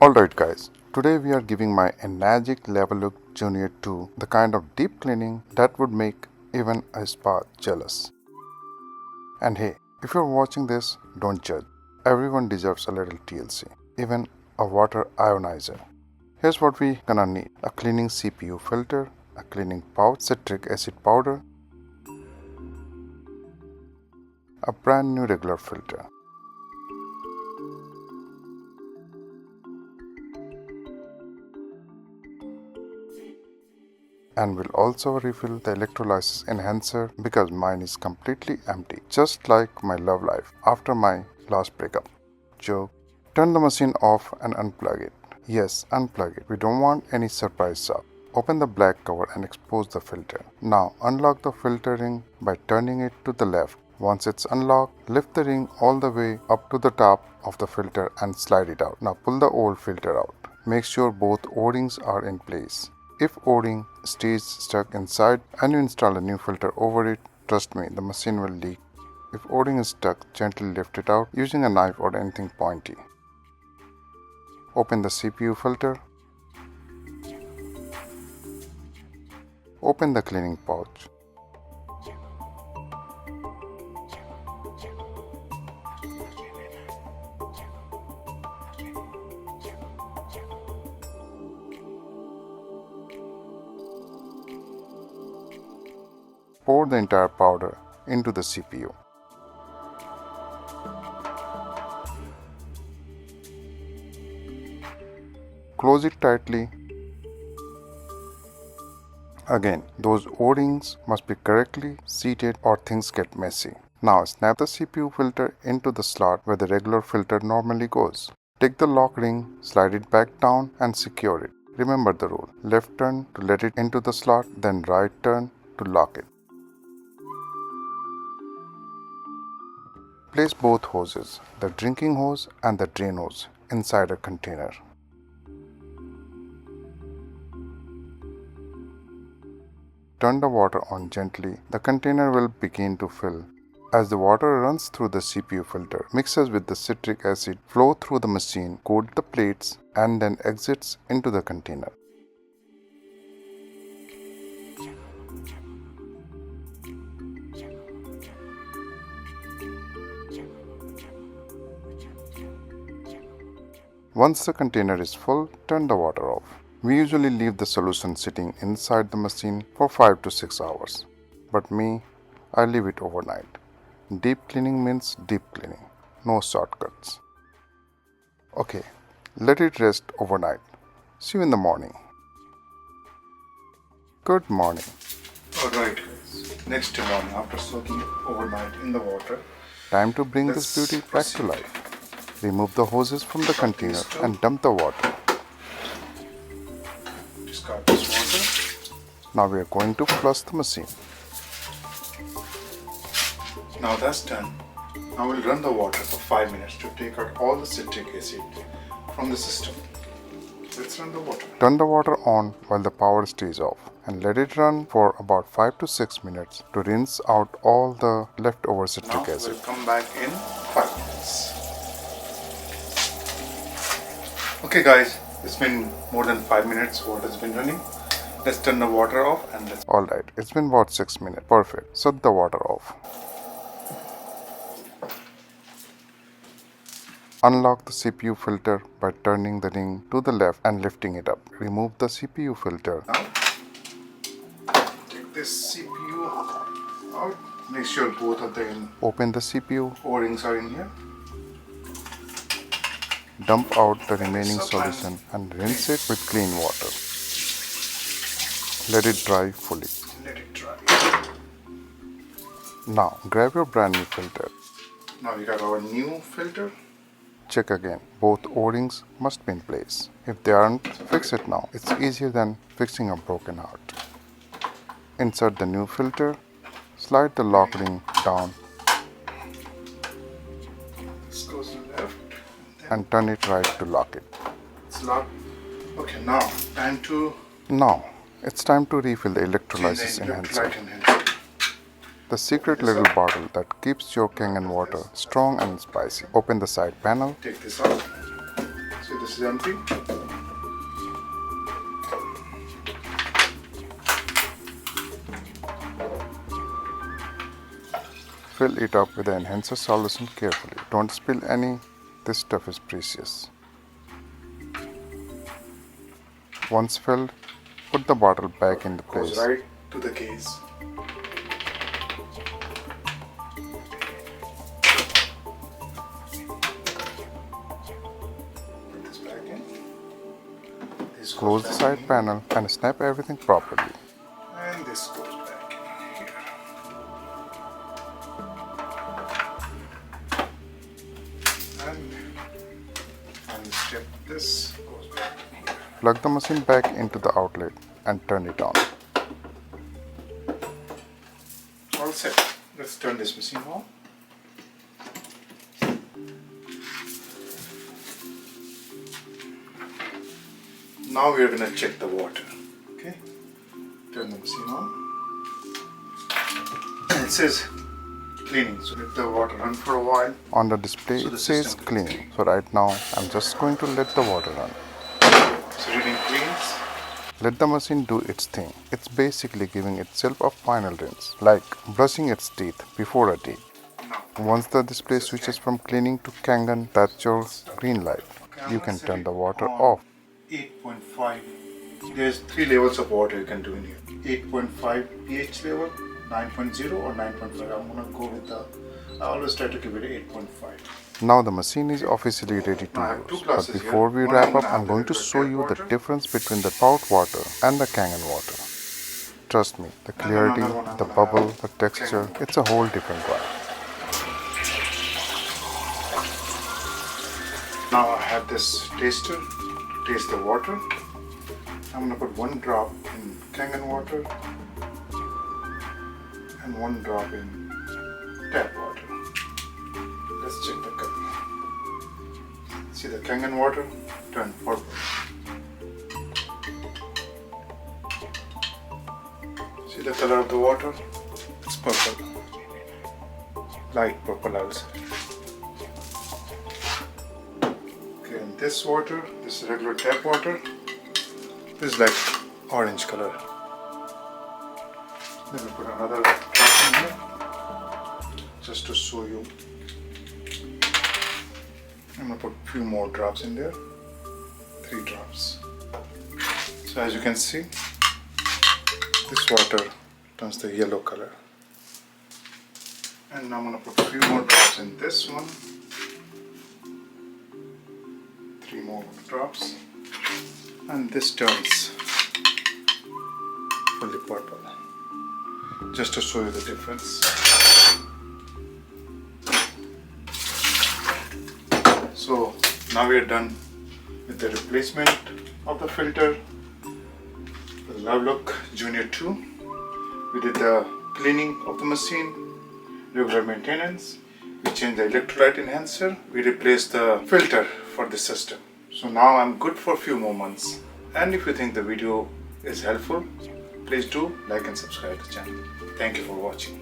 Alright guys, today we are giving my Enagic Leveluk Junior 2 the kind of deep cleaning that would make even a spa jealous. And hey, if you're watching this, don't judge. Everyone deserves a little TLC, even a water ionizer. Here's what we gonna need: a cleaning CPU filter, a cleaning pouch, citric acid powder, a brand new regular filter, and will also refill the electrolysis enhancer because mine is completely empty, just like my love life after my last breakup. Joke. Turn the machine off and unplug it. Yes, unplug it. We don't want any surprise sound. Open the black cover and expose the filter. Now unlock the filter ring by turning it to the left. Once it's unlocked, lift the ring all the way up to the top of the filter and slide it out. Now pull the old filter out. Make sure both O-rings are in place. If O-ring stays stuck inside and you install a new filter over it, trust me, the machine will leak. If O-ring is stuck, gently lift it out using a knife or anything pointy. Open the CPU filter. Open the cleaning pouch. Pour the entire powder into the CPU. Close it tightly. Again, those O-rings must be correctly seated or things get messy. Now snap the CPU filter into the slot where the regular filter normally goes. Take the lock ring, slide it back down and secure it. Remember the rule: left turn to let it into the slot, then right turn to lock it. Place both hoses, the drinking hose and the drain hose, inside a container. Turn the water on gently. The container will begin to fill. As the water runs through the CPU filter, mixes with the citric acid, flow through the machine, coat the plates, and then exits into the container. Once the container is full, turn the water off. We usually leave the solution sitting inside the machine for 5 to 6 hours. But me, I leave it overnight. Deep cleaning means deep cleaning. No shortcuts. Okay, let it rest overnight. See you in the morning. Good morning. Alright guys, next morning after soaking it overnight in the water, Time to bring this beauty back to life. Remove the hoses from the container and dump the water. discard this water. Now we are going to flush the machine. Now that's done. Now we'll run the water for 5 minutes to take out all the citric acid from the system. Let's run the water. Turn the water on while the power stays off and let it run for about 5 to 6 minutes to rinse out all the leftover Now citric acid. we'll come back in 5 minutes. Okay guys, it's been more than 5 minutes water has been running. Let's turn the water off and let's... Alright, it's been about 6 minutes. Perfect. Shut the water off. Unlock the CPU filter by turning the ring to the left and lifting it up. Remove the CPU filter. Now, take this CPU out. Make sure both of the Open the CPU. O-rings are in here. Dump out the remaining solution and rinse it with clean water. Let it dry fully. Let it dry. Now grab your brand new filter. Now we got our new filter. Check again. Both O-rings must be in place. If they aren't, fix it now. It's easier than fixing a broken heart. Insert the new filter. Slide the lock ring down This goes left. and turn it right to lock it. It's locked. Okay, now Now, it's time to refill the change electrolysis the enhancer. electrolyte enhancer. The secret little bottle that keeps your Kangen water strong and spicy. Open the side panel. Take this out. See the this is empty. Fill it up with the enhancer solution carefully. Don't spill any. This stuff is precious. Once filled, put the bottle back in the place. Goes right to the case. Put this back in. This Close the goes back side in. panel and snap everything properly. And this goes back in here. And step this goes back in here. Plug the machine back into the outlet and turn it on. All set. Let's turn this machine on. Now we are going to check the water. Okay. Turn the machine on. And it says cleaning. So let the water run for a while. On the display So the it says system is cleaning. So right now I'm just going to let the water run. So reading cleans. Let the machine do its thing. It's basically giving itself a final rinse, like brushing its teeth before a date. Now. Once the display switches from cleaning to Kangen, that's your green light. Okay, I'm You gonna can set turn it the water on off. 8.5. There's 3 levels of water you can do in here. 8.5 pH level, 9.0 or 9.5. I'm gonna go with the. I always try to keep it 8.5. Now the machine is officially ready to I have two use. But glasses before here. we One wrap I'm up, gonna I'm have going to the show you the water. difference between the spout water and the Kangen water. Trust me, the clarity, another one I'm the gonna bubble, have the texture, Kangen. it's a whole different vibe. Now I have this taster to taste the water. I'm gonna put 1 drop in Kangen water and 1 drop in tap water. Let's check the color. See the Kangen water turn purple. See the color of the water? It's purple. Light purple, I would say. Okay, and this water, this regular tap water, this is like orange color. Let me put another drop in here just to show you. I'm gonna put a few more drops in there. 3 drops. So as you can see, this water turns the yellow color. And now I'm gonna put a few more drops in this one. 3 more drops. And this turns fully purple. Just to show you the difference. So now we are done with the replacement of the filter. The Leveluk Junior 2. We did the cleaning of the machine, regular maintenance. We changed the electrolyte enhancer. We replaced the filter for the system. So now I'm good for a few more months. And if you think the video is helpful, please do like and subscribe to the channel. Thank you for watching.